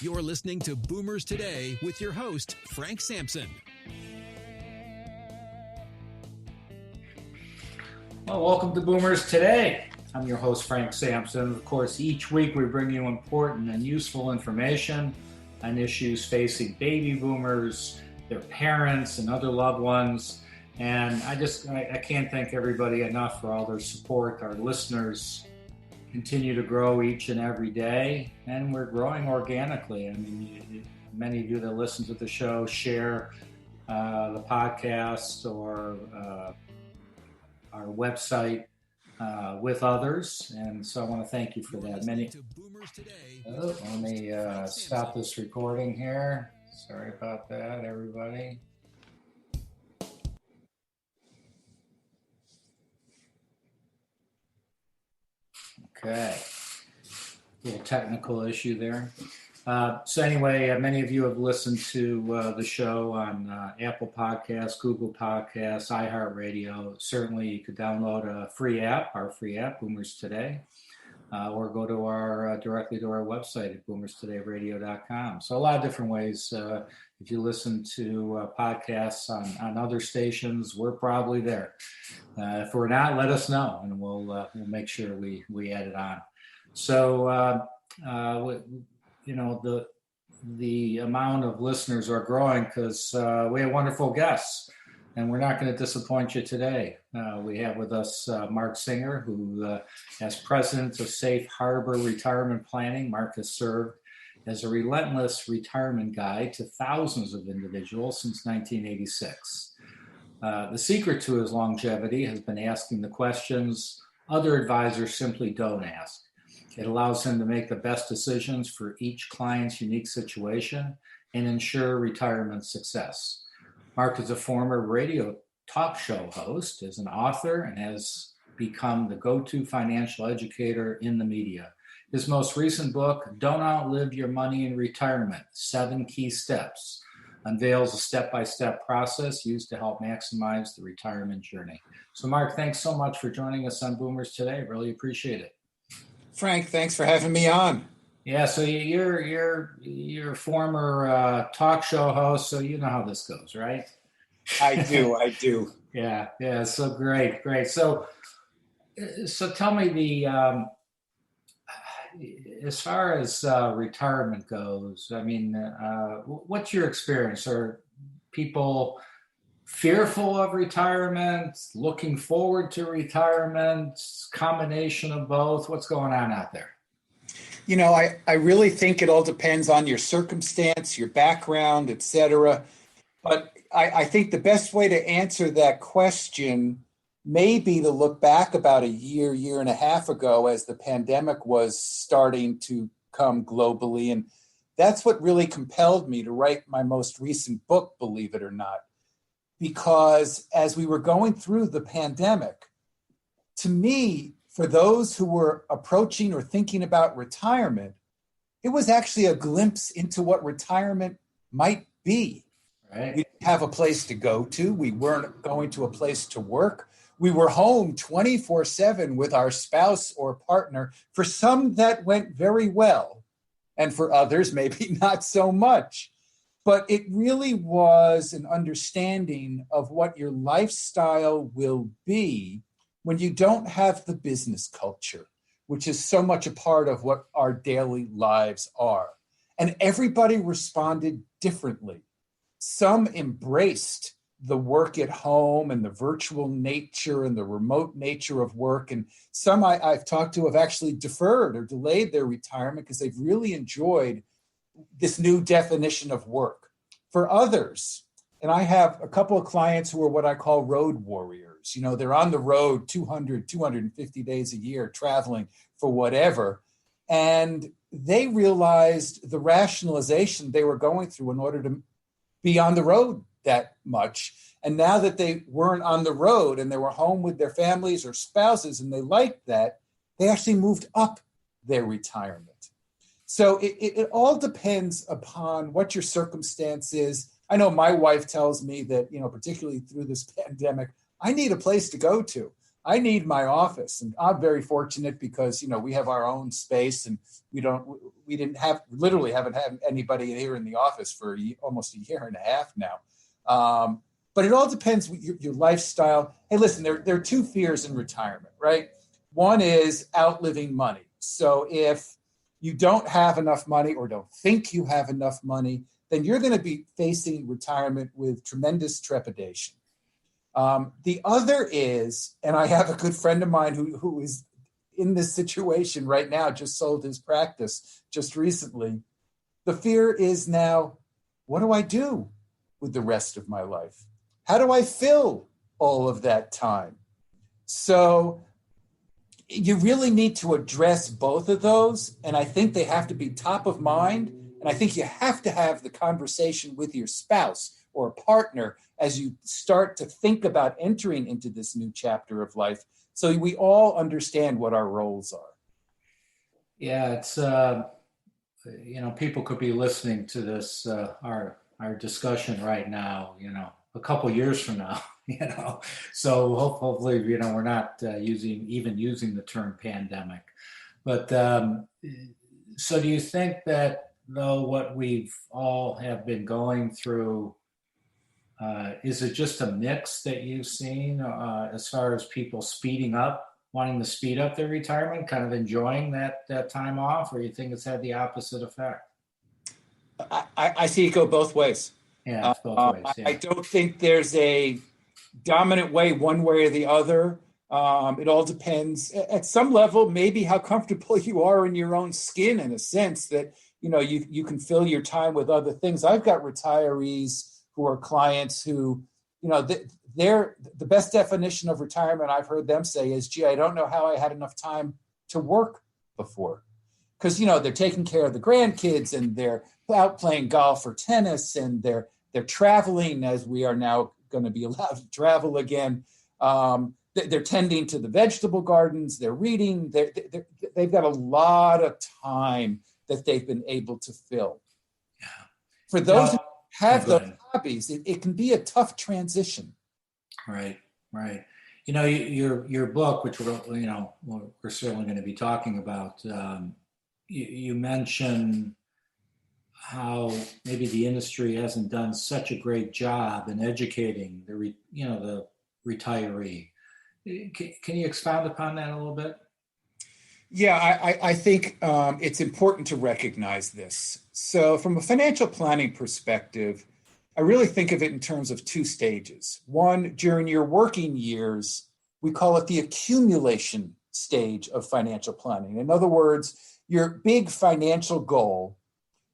You're listening to Boomers Today with your host, Frank Sampson. Well, welcome to Boomers Today. I'm your host, Frank Sampson. Of course, each week we bring you important and useful information on issues facing baby boomers, their parents, and other loved ones. And I can't thank everybody enough for all their support. Our listeners continue to grow each and every day, and we're growing organically. I mean, many of you that listen to the show share the podcast or our website with others, and so I want to thank you for that. Let me stop this recording here. Sorry about that, everybody. Okay, little technical issue there. So anyway, many of you have listened to the show on Apple Podcasts, Google Podcasts, iHeartRadio. Certainly, you could download our free app, Boomers Today, or go to our directly to our website at boomerstodayradio.com. So a lot of different ways. If you listen to podcasts on other stations, we're probably there. If we're not, let us know, and we'll make sure we add it on. So. The amount of listeners are growing because we have wonderful guests, and we're not going to disappoint you today. We have with us Mark Singer, who as president of Safe Harbor Retirement Planning. Mark has served as a relentless retirement guide to thousands of individuals since 1986. The secret to his longevity has been asking the questions other advisors simply don't ask. It allows him to make the best decisions for each client's unique situation and ensure retirement success. Mark is a former radio talk show host, is an author, and has become the go-to financial educator in the media. His most recent book, Don't Outlive Your Money in Retirement, 7 Key Steps, unveils a step-by-step process used to help maximize the retirement journey. So Mark, thanks so much for joining us on Boomers Today. Really appreciate it. Frank, thanks for having me on. Yeah, so you're former talk show host, so you know how this goes, right? I do. Yeah. So great. So tell me as far as retirement goes. I mean, what's your experience? Are people fearful of retirement, looking forward to retirement, combination of both? What's going on out there? You know, I really think it all depends on your circumstance, your background, et cetera. But I think the best way to answer that question may be to look back about a year and a half ago as the pandemic was starting to come globally. And that's what really compelled me to write my most recent book, believe it or not. Because as we were going through the pandemic, to me, for those who were approaching or thinking about retirement, it was actually a glimpse into what retirement might be. Right. We didn't have a place to go to. We weren't going to a place to work. We were home 24/7 with our spouse or partner. For some, that went very well. And for others, maybe not so much. But it really was an understanding of what your lifestyle will be when you don't have the business culture, which is so much a part of what our daily lives are. And everybody responded differently. Some embraced the work at home and the virtual nature and the remote nature of work. And some I've talked to have actually deferred or delayed their retirement because they've really enjoyed this new definition of work. For others, and I have a couple of clients who are what I call road warriors. You know, they're on the road 200, 250 days a year traveling for whatever. And they realized the rationalization they were going through in order to be on the road that much. And now that they weren't on the road and they were home with their families or spouses and they liked that, they actually moved up their retirement. So it all depends upon what your circumstance is. I know my wife tells me that, you know, particularly through this pandemic, I need a place to go to. I need my office. And I'm very fortunate because, we have our own space and haven't had anybody here in the office for almost a year and a half now. But it all depends your lifestyle. Hey, listen, there are two fears in retirement, right? One is outliving money. So if you don't have enough money or don't think you have enough money, then you're going to be facing retirement with tremendous trepidation. The other is, and I have a good friend of mine who is in this situation right now, just sold his practice just recently. The fear is now, what do I do with the rest of my life? How do I fill all of that time? So you really need to address both of those. And I think they have to be top of mind. And I think you have to have the conversation with your spouse or a partner as you start to think about entering into this new chapter of life, so we all understand what our roles are. Yeah, it's people could be listening to this our discussion right now, a couple years from now, So hopefully, we're not using the term pandemic. But so do you think that though what we've all have been going through, is it just a mix that you've seen as far as people wanting to speed up their retirement, kind of enjoying that time off, or you think it's had the opposite effect? I see it go both ways. Yeah, it's both ways. Yeah. I don't think there's a dominant way, one way or the other. It all depends at some level, maybe how comfortable you are in your own skin, in a sense that, you can fill your time with other things. I've got retirees who are clients who, they're the best definition of retirement I've heard them say is, gee, I don't know how I had enough time to work before. Because, they're taking care of the grandkids and they're out playing golf or tennis and they're traveling, as we are now going to be allowed to travel again. They're tending to the vegetable gardens, they're reading, they've got a lot of time that they've been able to fill. Yeah. For those who have those hobbies, it can be a tough transition. Right. Your book, which we're certainly going to be talking about, you mention how maybe the industry hasn't done such a great job in educating the retiree. Can you expound upon that a little bit? Yeah, I think it's important to recognize this. So from a financial planning perspective, I really think of it in terms of two stages. One, during your working years, we call it the accumulation stage of financial planning. In other words, your big financial goal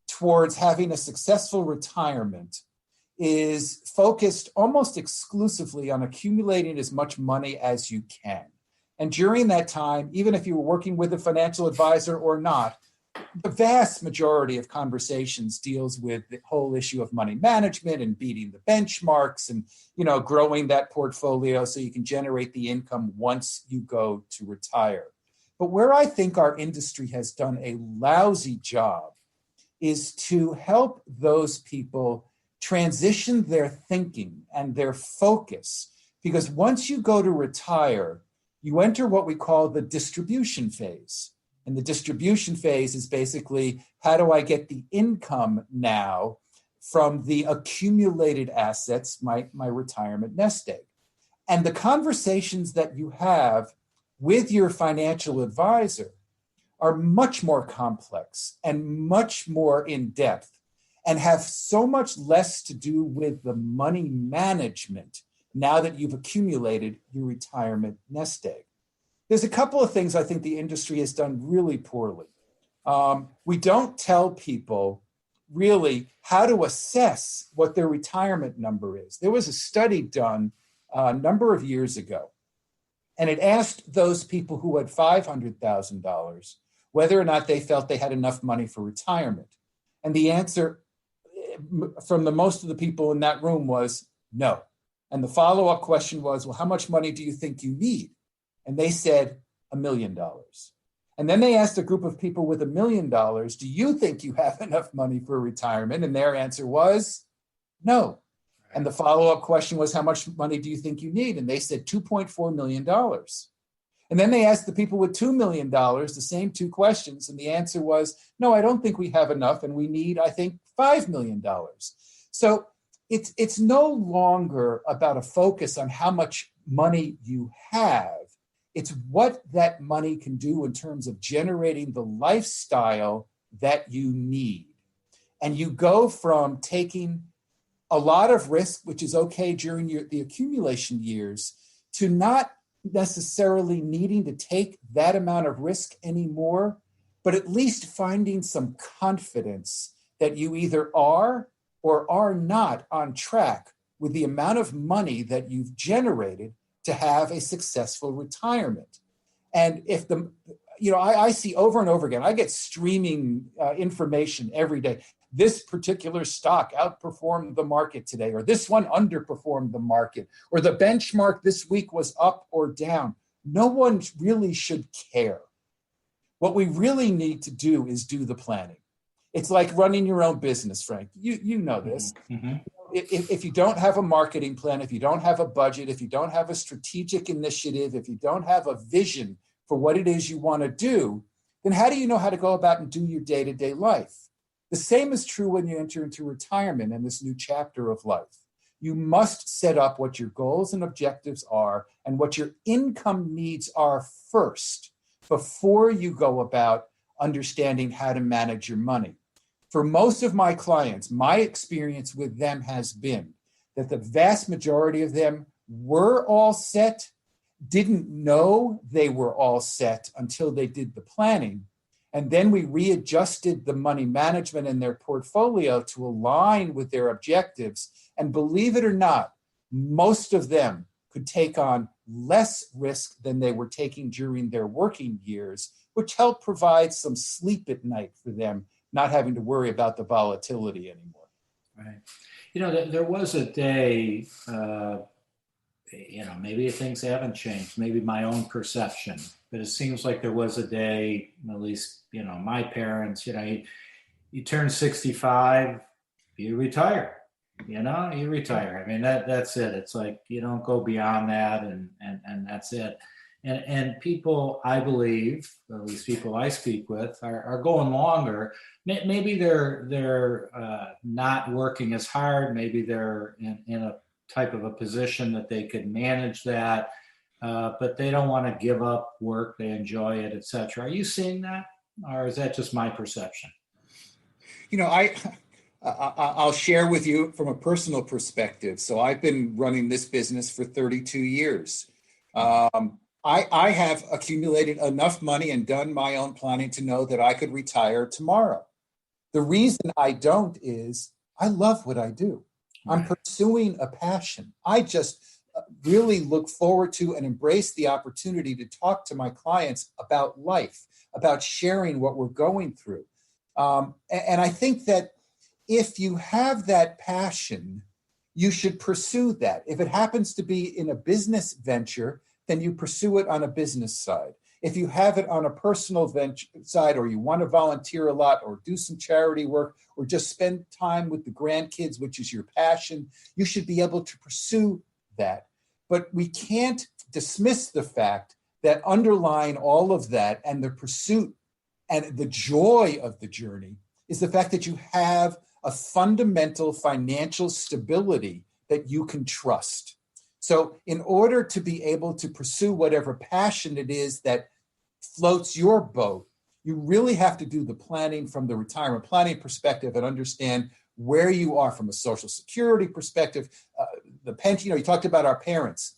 towards having a successful retirement is focused almost exclusively on accumulating as much money as you can. And during that time, even if you were working with a financial advisor or not, the vast majority of conversations deals with the whole issue of money management and beating the benchmarks and, growing that portfolio so you can generate the income once you go to retire. But where I think our industry has done a lousy job is to help those people transition their thinking and their focus. Because once you go to retire, you enter what we call the distribution phase. And the distribution phase is basically, how do I get the income now from the accumulated assets, my retirement nest egg? And the conversations that you have with your financial advisor are much more complex and much more in depth and have so much less to do with the money management now that you've accumulated your retirement nest egg. There's a couple of things I think the industry has done really poorly. We don't tell people really how to assess what their retirement number is. There was a study done a number of years ago, and it asked those people who had $500,000 whether or not they felt they had enough money for retirement. And the answer from most of the people in that room was no. And the follow-up question was, well, how much money do you think you need? And they said $1 million. And then they asked a group of people with $1 million, do you think you have enough money for retirement? And their answer was no. And the follow-up question was, how much money do you think you need? And they said $2.4 million. And then they asked the people with $2 million the same two questions. And the answer was, no, I don't think we have enough. And we need, I think, $5 million. So it's no longer about a focus on how much money you have. It's what that money can do in terms of generating the lifestyle that you need. And you go from taking a lot of risk, which is okay during the accumulation years, to not necessarily needing to take that amount of risk anymore, but at least finding some confidence that you either are or are not on track with the amount of money that you've generated to have a successful retirement. And if I see over and over again, I get streaming information every day. This particular stock outperformed the market today, or this one underperformed the market, or the benchmark this week was up or down. No one really should care. What we really need to do is do the planning. It's like running your own business, Frank. You know this. Mm-hmm. If you don't have a marketing plan, if you don't have a budget, if you don't have a strategic initiative, if you don't have a vision for what it is you want to do, then how do you know how to go about and do your day-to-day life? The same is true when you enter into retirement and this new chapter of life. You must set up what your goals and objectives are and what your income needs are first before you go about understanding how to manage your money. For most of my clients, my experience with them has been that the vast majority of them were all set, didn't know they were all set until they did the planning. And then we readjusted the money management in their portfolio to align with their objectives. And believe it or not, most of them could take on less risk than they were taking during their working years, which helped provide some sleep at night for them, not having to worry about the volatility anymore. Right. There was a day, maybe things haven't changed, maybe my own perception, but it seems like there was a day, at least, my parents, you turn 65, you retire, you retire. I mean, that's it. It's like, you don't go beyond that and that's it. And people, I believe, at least people I speak with, are going longer. Maybe they're not working as hard. Maybe they're in a type of a position that they could manage that, but they don't want to give up work. They enjoy it, etc. Are you seeing that, or is that just my perception? I'll share with you from a personal perspective. So I've been running this business for 32 years. I have accumulated enough money and done my own planning to know that I could retire tomorrow. The reason I don't is I love what I do. I'm pursuing a passion. I just really look forward to and embrace the opportunity to talk to my clients about life, about sharing what we're going through. And I think that if you have that passion, you should pursue that. If it happens to be in a business venture, then you pursue it on a business side. If you have it on a personal venture side, or you want to volunteer a lot or do some charity work or just spend time with the grandkids, which is your passion, you should be able to pursue that. But we can't dismiss the fact that underlying all of that and the pursuit and the joy of the journey is the fact that you have a fundamental financial stability that you can trust. So in order to be able to pursue whatever passion it is that floats your boat, you really have to do the planning from the retirement planning perspective and understand where you are from a Social Security perspective. The pension, you talked about our parents.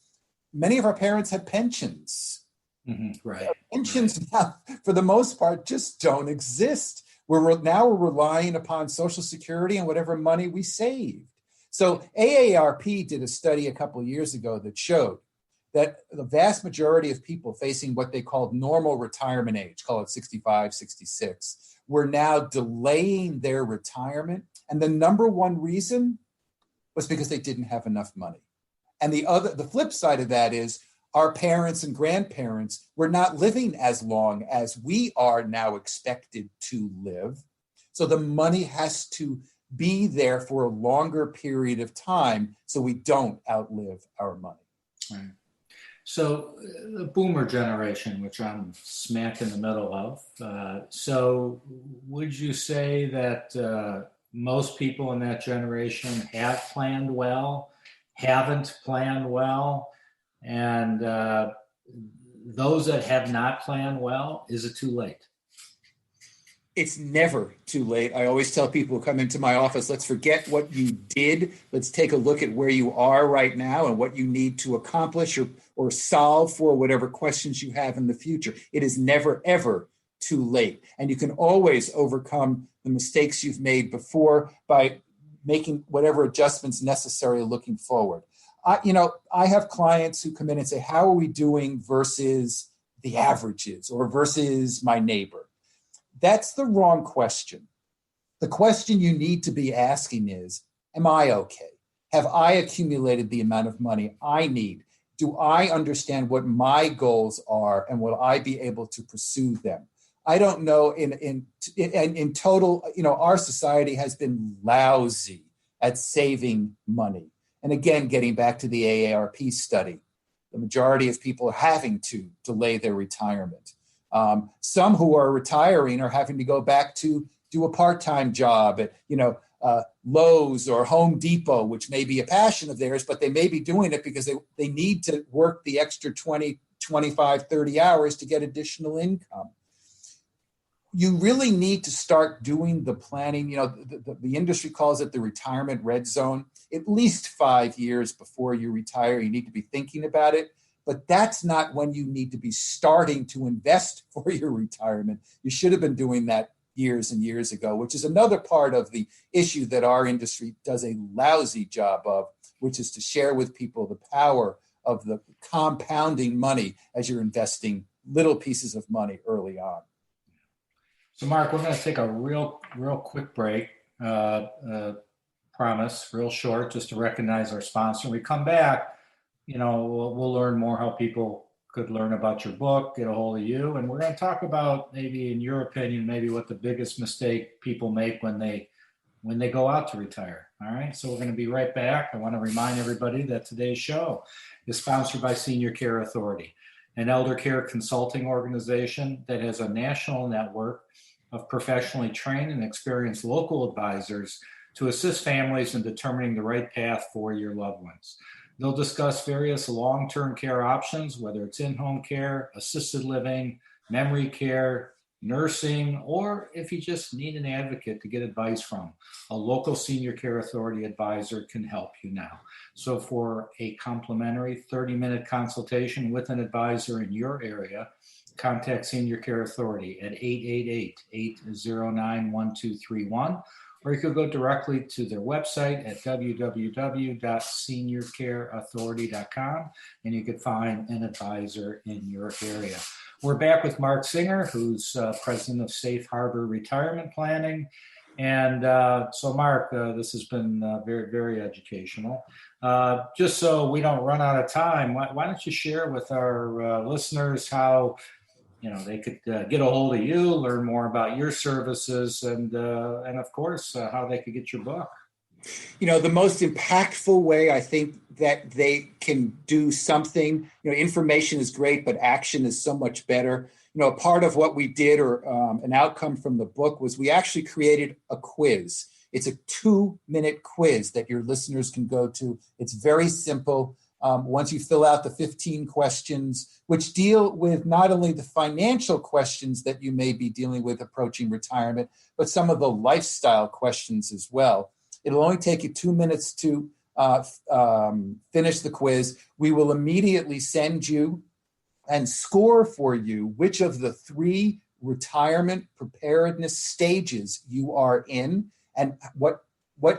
Many of our parents had pensions. Mm-hmm. Right. Pensions now, for the most part, just don't exist. We're relying upon Social Security and whatever money we saved. So AARP did a study a couple of years ago that showed that the vast majority of people facing what they called normal retirement age, call it 65, 66, were now delaying their retirement. And the number one reason was because they didn't have enough money. And the flip side of that is our parents and grandparents were not living as long as we are now expected to live. So the money has to be there for a longer period of time so we don't outlive our money. Right. So the boomer generation, which I'm smack in the middle of, so would you say that most people in that generation have planned well, haven't planned well, and those that have not planned well, is it too late? It's never too late. I always tell people who come into my office, let's forget what you did. Let's take a look at where you are right now and what you need to accomplish or solve for whatever questions you have in the future. It is never, ever too late. And you can always overcome the mistakes you've made before by making whatever adjustments necessary looking forward. I have clients who come in and say, how are we doing versus the averages or versus my neighbor? That's the wrong question. The question you need to be asking is, am I okay? Have I accumulated the amount of money I need? Do I understand what my goals are and will I be able to pursue them? I don't know. In total, our society has been lousy at saving money. And again, getting back to the AARP study, the majority of people are having to delay their retirement. Some who are retiring are having to go back to do a part-time job at, Lowe's or Home Depot, which may be a passion of theirs, but they may be doing it because they need to work the extra 20, 25, 30 hours to get additional income. You really need to start doing the planning. The industry calls it the retirement red zone. At least 5 years before you retire, you need to be thinking about it. But that's not when you need to be starting to invest for your retirement. You should have been doing that years and years ago, which is another part of the issue that our industry does a lousy job of, which is to share with people the power of the compounding money as you're investing little pieces of money early on. So, Mark, we're going to take a real quick break. Promise, real short, just to recognize our sponsor. When we come back, we'll learn more how people could learn about your book, get a hold of you, and we're going to talk about maybe, in your opinion, maybe what the biggest mistake people make when they go out to retire. All right, so we're going to be right back. I want to remind everybody that today's show is sponsored by Senior Care Authority, an elder care consulting organization that has a national network of professionally trained and experienced local advisors to assist families in determining the right path for your loved ones. They'll discuss various long-term care options, whether it's in-home care, assisted living, memory care, nursing, or if you just need an advocate to get advice from, a local Senior Care Authority advisor can help you now. So for a complimentary 30-minute consultation with an advisor in your area, contact Senior Care Authority at 888-809-1231. Or you could go directly to their website at www.seniorcareauthority.com, and you could find an advisor in your area. We're back with Mark Singer, who's president of Safe Harbor Retirement Planning. And so, Mark, this has been very, very educational. Just so we don't run out of time, why don't you share with our listeners how they could get a hold of you, learn more about your services, and of course, how they could get your book. The most impactful way I think that they can do something, information is great, but action is so much better. A part of what we did, or an outcome from the book, was we actually created a quiz. It's a 2-minute quiz that your listeners can go to. It's very simple. Once you fill out the 15 questions, which deal with not only the financial questions that you may be dealing with approaching retirement, but some of the lifestyle questions as well. It'll only take you 2 minutes to finish the quiz. We will immediately send you and score for you which of the 3 retirement preparedness stages you are in, and what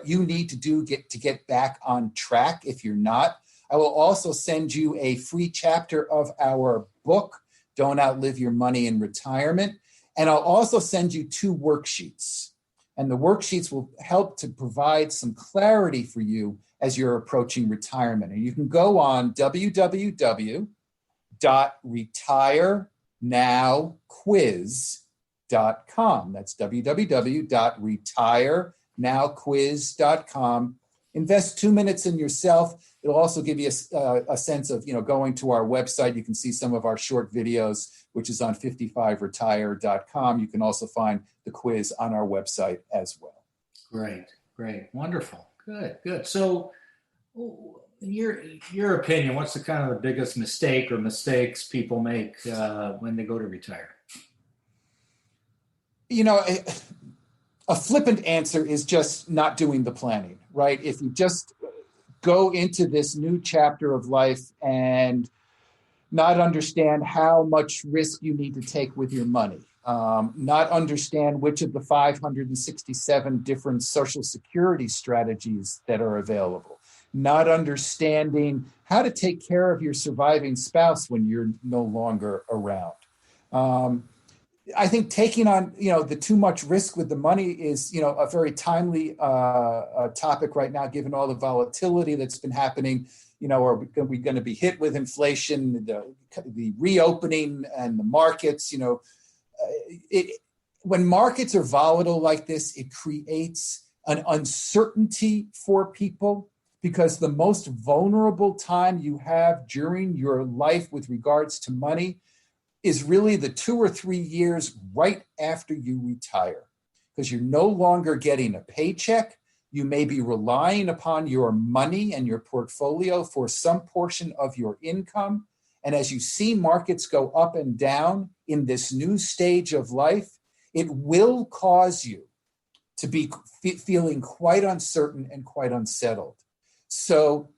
you need to do to get back on track if you're not. I will also send you a free chapter of our book, Don't Outlive Your Money in Retirement. And I'll also send you 2 worksheets. And the worksheets will help to provide some clarity for you as you're approaching retirement. And you can go on www.retirenowquiz.com. That's www.retirenowquiz.com. nowquiz.com. Invest 2 minutes in yourself. It'll also give you a sense of, going to our website. You can see some of our short videos, which is on 55retire.com. You can also find the quiz on our website as well. Great. Wonderful. Good. So in your opinion, what's the kind of the biggest mistake or mistakes people make when they go to retire? A flippant answer is just not doing the planning, right? If you just go into this new chapter of life and not understand how much risk you need to take with your money, not understand which of the 567 different Social Security strategies that are available, not understanding how to take care of your surviving spouse when you're no longer around. I think taking on, the too much risk with the money is, a very timely topic right now, given all the volatility that's been happening. Are we going to be hit with inflation, the reopening and the markets? When markets are volatile like this, it creates an uncertainty for people, because the most vulnerable time you have during your life with regards to money is really the 2 or 3 years right after you retire, because you're no longer getting a paycheck. You may be relying upon your money and your portfolio for some portion of your income. And as you see markets go up and down in this new stage of life, it will cause you to be feeling quite uncertain and quite unsettled. So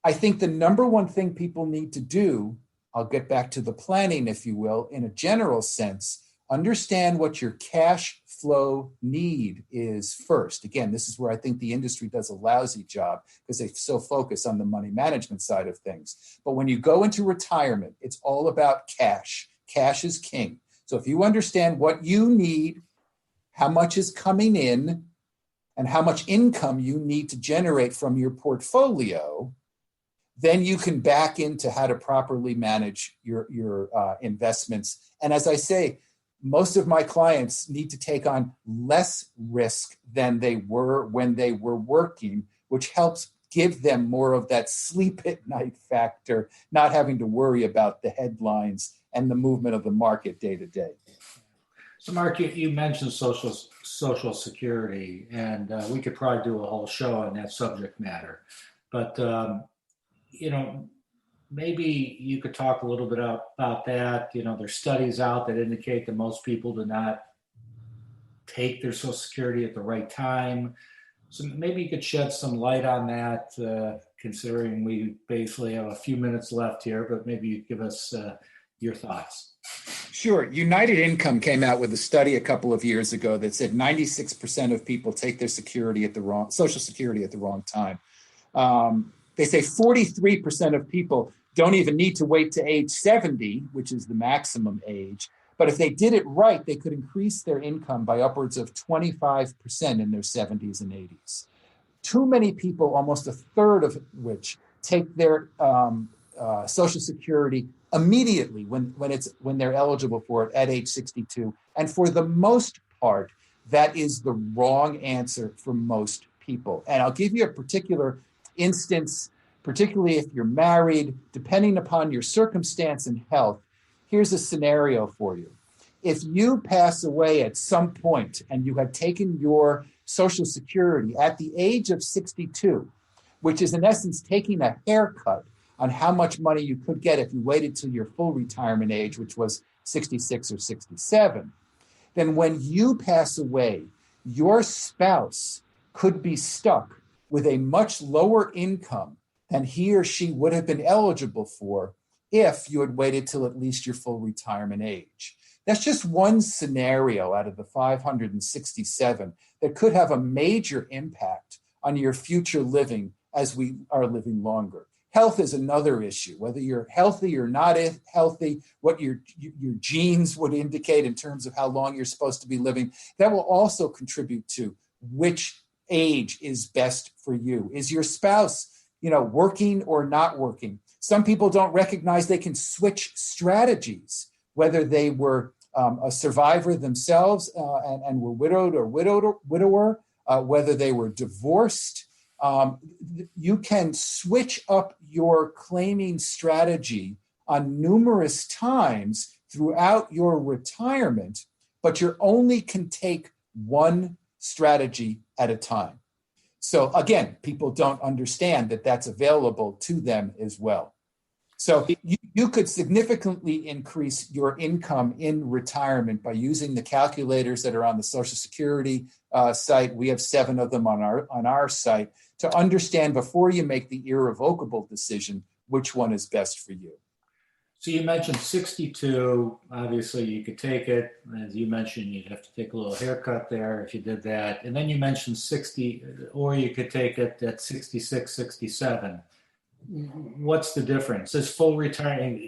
I think the number one thing people need to do, I'll get back to the planning, if you will, in a general sense, understand what your cash flow need is first. Again, this is where I think the industry does a lousy job, because they so focus on the money management side of things. But when you go into retirement, it's all about cash. Cash is king. So if you understand what you need, how much is coming in, and how much income you need to generate from your portfolio, then you can back into how to properly manage your investments. And as I say, most of my clients need to take on less risk than they were when they were working, which helps give them more of that sleep at night factor, not having to worry about the headlines and the movement of the market day to day. So, Mark, you mentioned Social Security, and we could probably do a whole show on that subject matter. But, maybe you could talk a little bit about that. There's studies out that indicate that most people do not take their Social Security at the right time. So maybe you could shed some light on that, considering we basically have a few minutes left here, but maybe you'd give us your thoughts. Sure. United Income came out with a study a couple of years ago that said 96% of people take their Social Security at the wrong time. They say 43% of people don't even need to wait to age 70, which is the maximum age. But if they did it right, they could increase their income by upwards of 25% in their 70s and 80s. Too many people, almost a third of which, take their Social Security immediately when they're eligible for it at age 62. And for the most part, that is the wrong answer for most people. And I'll give you a particular instance, particularly if you're married, depending upon your circumstance and health. Here's a scenario for you. If you pass away at some point and you have taken your Social Security at the age of 62, which is in essence taking a haircut on how much money you could get if you waited till your full retirement age, which was 66 or 67, then when you pass away, your spouse could be stuck with a much lower income than he or she would have been eligible for if you had waited till at least your full retirement age. That's just one scenario out of the 567 that could have a major impact on your future living as we are living longer. Health is another issue, whether you're healthy or not healthy, what your genes would indicate in terms of how long you're supposed to be living. That will also contribute to which age is best for you. Is your spouse, working or not working? Some people don't recognize they can switch strategies, whether they were a survivor themselves and were widowed or widower. whether they were divorced. You can switch up your claiming strategy on numerous times throughout your retirement, but you only can take one strategy at a time. So again, people don't understand that that's available to them as well. So you could significantly increase your income in retirement by using the calculators that are on the Social Security site. We have 7 of them on our site to understand before you make the irrevocable decision which one is best for you. So you mentioned 62. Obviously, you could take it. As you mentioned, you'd have to take a little haircut there if you did that. And then you mentioned 60, or you could take it at 66, 67. What's the difference? Is full retirement,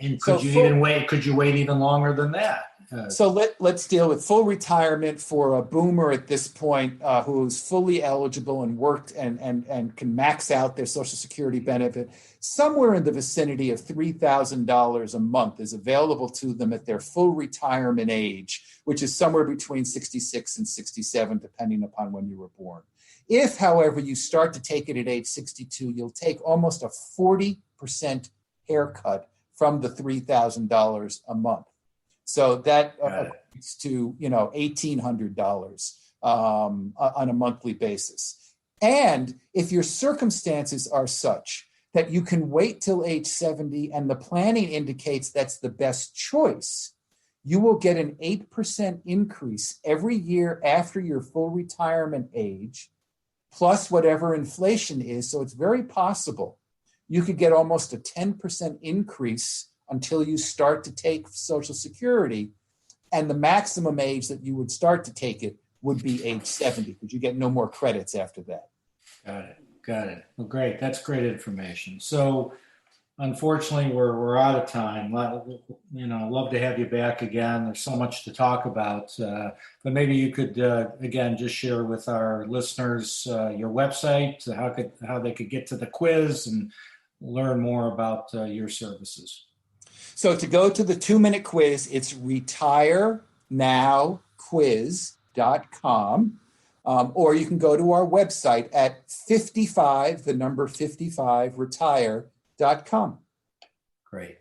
and could you wait even longer than that? So let's deal with full retirement for a boomer at this point who's fully eligible and worked and can max out their Social Security benefit. Somewhere in the vicinity of $3,000 a month is available to them at their full retirement age, which is somewhere between 66 and 67, depending upon when you were born. If, however, you start to take it at age 62, you'll take almost a 40% haircut from the $3,000 a month. So that equates to, $1,800 on a monthly basis. And if your circumstances are such that you can wait till age 70 and the planning indicates that's the best choice, you will get an 8% increase every year after your full retirement age, plus whatever inflation is. So it's very possible you could get almost a 10% increase until you start to take Social Security. And the maximum age that you would start to take it would be age 70, because you get no more credits after that. Got it. Well, great. That's great information. So unfortunately, we're out of time. Love to have you back again. There's so much to talk about. But maybe you could, again, just share with our listeners your website, how they could get to the quiz and learn more about your services. So to go to the 2-minute quiz, it's retirenowquiz.com. Or you can go to our website at 55retire.com. Great.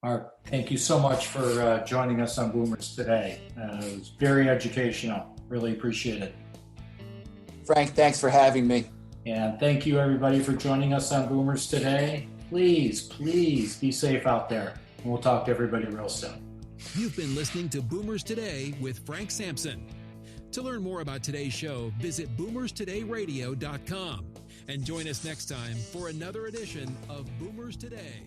Mark, thank you so much for joining us on Boomers today. It was very educational. Really appreciate it. Frank, thanks for having me. And thank you, everybody, for joining us on Boomers today. Please be safe out there. And we'll talk to everybody real soon. You've been listening to Boomers Today with Frank Sampson. To learn more about today's show, visit boomerstodayradio.com and join us next time for another edition of Boomers Today.